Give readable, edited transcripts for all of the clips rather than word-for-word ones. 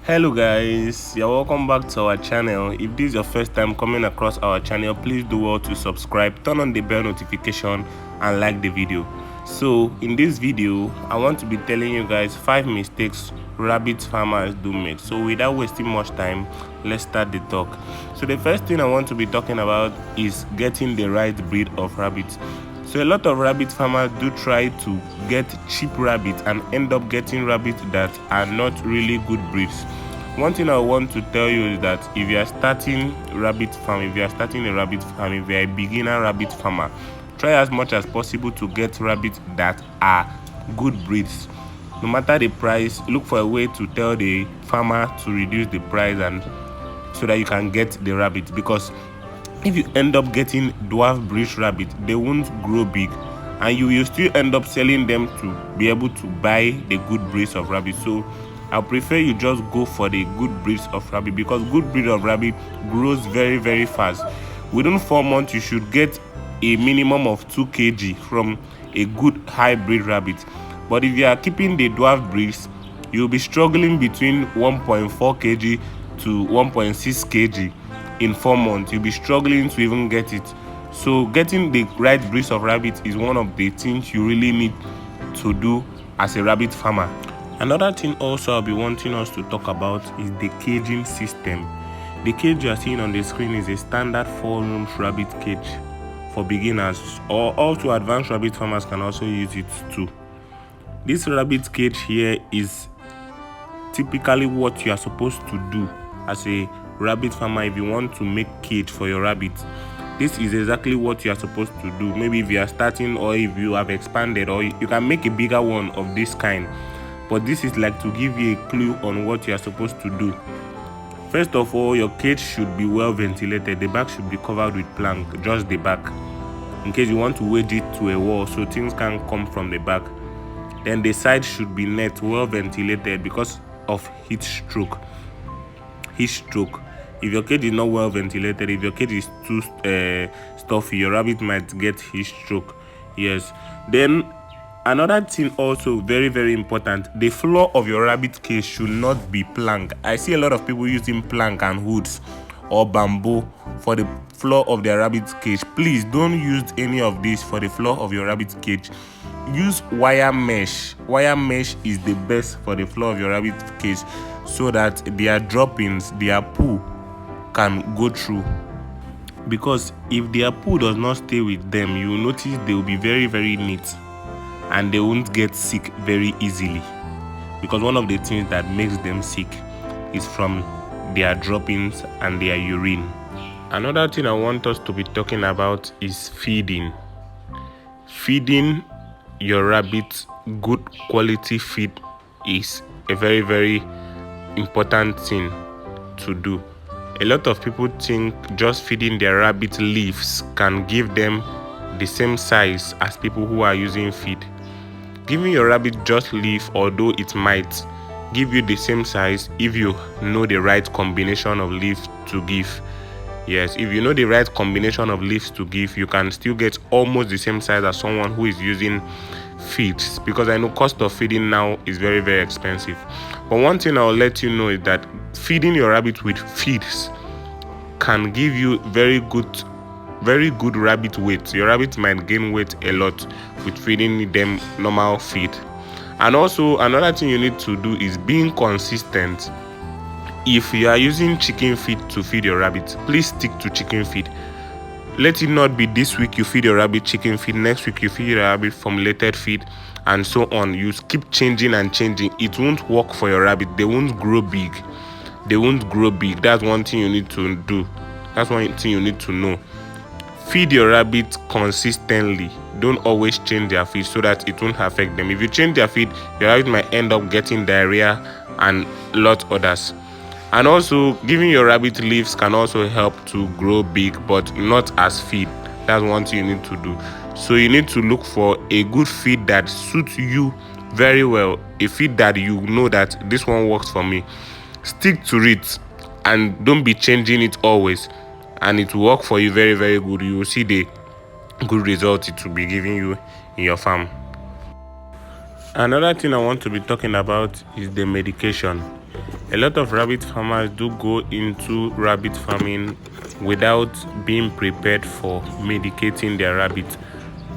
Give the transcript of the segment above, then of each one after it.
Hello guys, you're welcome back to our channel. If this is your first time coming across our channel, please do well to subscribe, turn on the bell notification and like the video. So in this video I want to be telling you guys 5 mistakes rabbit farmers do make. So without wasting much time, let's start the talk. So the first thing I want to be talking about is getting the right breed of rabbits. So a lot of rabbit farmers do try to get cheap rabbits and end up getting rabbits that are not really good breeds. One thing I want to tell you is that if you are starting a rabbit farm, if you are a beginner rabbit farmer, try as much as possible to get rabbits that are good breeds. No matter the price, look for a way to tell the farmer to reduce the price and so that you can get the rabbit, because if you end up getting dwarf breed rabbit, they won't grow big and you will still end up selling them to be able to buy the good breeds of rabbit. So I prefer you just go for the good breeds of rabbit, because good breed of rabbit grows very fast. Within 4 months you should get a minimum of 2 kg from a good hybrid rabbit. But if you are keeping the dwarf breeds, you'll be struggling between 1.4 kg to 1.6 kg in 4 months. You'll be struggling to even get it. So getting the right breeds of rabbit is one of the things you really need to do as a rabbit farmer. Another thing also I'll be wanting us to talk about is the caging system. The cage you are seeing on the screen is a standard 4-room rabbit cage for beginners, or also advanced rabbit farmers can also use it too. This rabbit cage here is typically what you are supposed to do as a rabbit farmer. If you want to make cage for your rabbit, this is exactly what you are supposed to do. Maybe if you are starting, or if you have expanded, or you can make a bigger one of this kind, but this is like to give you a clue on what you are supposed to do. First of all, your cage should be well ventilated. The back should be covered with plank, just the back, in case you want to wedge it to a wall so things can come from the back. Then the side should be net, well ventilated, because of heat stroke. If your cage is not well ventilated, if your cage is too stuffy, your rabbit might get heat stroke. Yes. Then another thing also very important, the floor of your rabbit cage should not be plank. I see a lot of people using plank and hoods or bamboo for the floor of their rabbit cage. Please don't use any of this for the floor of your rabbit cage. Use wire mesh. Wire mesh is the best for the floor of your rabbit cage, so that their droppings, their poo can go through. Because if their poo does not stay with them, you will notice they will be very neat and they won't get sick very easily, because one of the things that makes them sick is from their droppings and their urine. Another thing I want us to be talking about is feeding. Feeding your rabbit good quality feed is a very important thing to do. A lot of people think just feeding their rabbit leaves can give them the same size as people who are using feed. Giving your rabbit just leaf, although it might give you the same size if you know the right combination of leaves to give. Yes, if you know the right combination of leaves to give, you can still get almost the same size as someone who is using feeds, because I know cost of feeding now is very expensive. But one thing I'll let you know is that feeding your rabbit with feeds can give you very good rabbit weight. Your rabbit might gain weight a lot with feeding them normal feed. And also another thing you need to do is being consistent. If you are using chicken feed to feed your rabbit, please stick to chicken feed. Let it not be this week you feed your rabbit chicken feed, next week you feed your rabbit formulated feed, and so on. You keep changing and changing. It won't work for your rabbit. They won't grow big. That's one thing you need to do. That's one thing you need to know. Feed your rabbit consistently. Don't always change their feed so that it won't affect them. If you change their feed, your rabbit might end up getting diarrhea and lots others. And also, giving your rabbit leaves can also help to grow big, but not as feed. That's one thing you need to do. So you need to look for a good feed that suits you very well, a feed that you know that this one works for me. Stick to it and don't be changing it always, and it will work for you very good. You will see the good results it will be giving you in your farm. Another thing I want to be talking about is the medication. A lot of rabbit farmers do go into rabbit farming without being prepared for medicating their rabbits.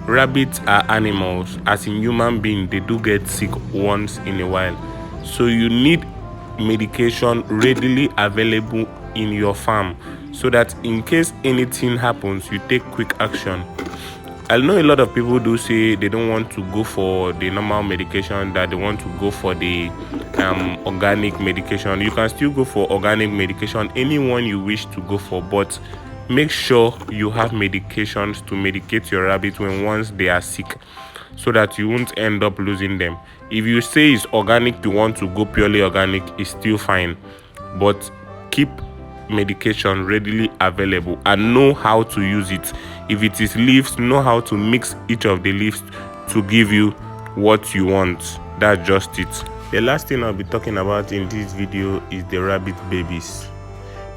Rabbits are animals, as in human beings, they do get sick once in a while. So you need medication readily available in your farm so that in case anything happens, you take quick action. I know a lot of people do say they don't want to go for the normal medication, that they want to go for the organic medication. You can still go for organic medication, anyone you wish to go for, but make sure you have medications to medicate your rabbits when once they are sick, so that you won't end up losing them. If you say it's organic, you want to go purely organic, it's still fine, but keep medication readily available and know how to use it. If it is leaves, know how to mix each of the leaves to give you what you want. That's just it. The last thing I'll be talking about in this video is the rabbit babies.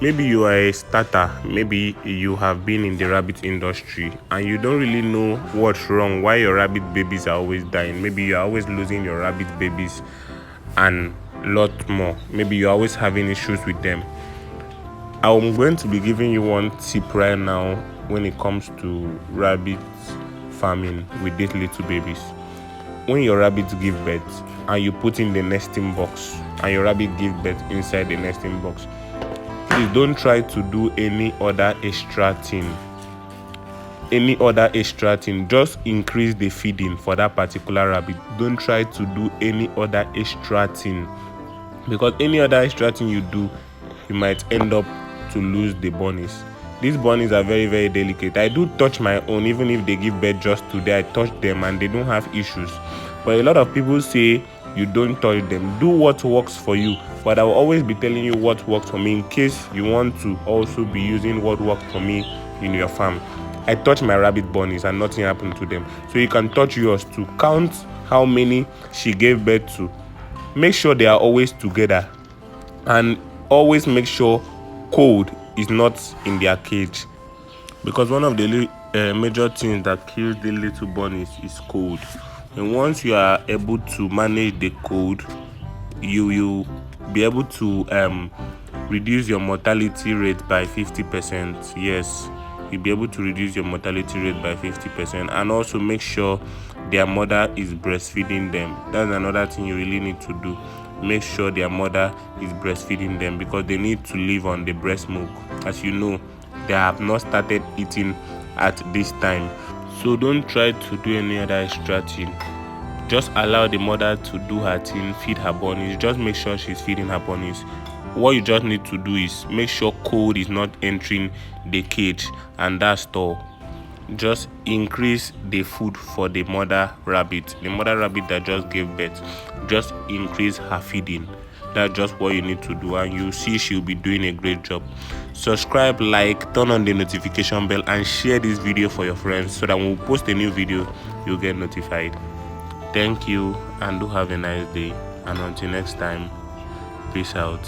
Maybe you are a starter, maybe you have been in the rabbit industry and you don't really know what's wrong, why your rabbit babies are always dying. Maybe you're always losing your rabbit babies and a lot more. Maybe you're always having issues with them. I'm going to be giving you one tip right now when it comes to rabbit farming with these little babies. When your rabbits give birth and you put in the nesting box and your rabbit give birth inside the nesting box, please don't try to do any other extra thing. Just increase the feeding for that particular rabbit. Don't try to do any other extra thing, because any other extra thing you do, you might end up to lose the bunnies. These bunnies are very, very delicate. I do touch my own, even if they give birth just today, I touch them and they don't have issues. But a lot of people say you don't touch them. Do what works for you, but I will always be telling you what works for me in case you want to also be using what works for me in your farm. I touch my rabbit bunnies and nothing happened to them, so you can touch yours to count how many she gave birth to. Make sure they are always together, and always make sure cold is not in their cage, because one of the major things that kills the little bunnies is cold. And once you are able to manage the cold, you will be able to reduce your mortality rate by 50%. Yes, you'll be able to reduce your mortality rate by 50%, and also make sure their mother is breastfeeding them. That's another thing you really need to do. Make sure their mother is breastfeeding them, because they need to live on the breast milk. As you know, they have not started eating at this time, so don't try to do any other extra thing. Just allow the mother to do her thing, feed her bunnies. Just make sure she's feeding her bunnies. What you just need to do is make sure cold is not entering the cage, and that's all. Just increase the food for the mother rabbit that just gave birth. Just increase her feeding. That's just what you need to do, and you'll see she'll be doing a great job. Subscribe, like, turn on the notification bell, and share this video for your friends so that when we post a new video, you'll get notified. Thank you, and do have a nice day, and until next time, peace out.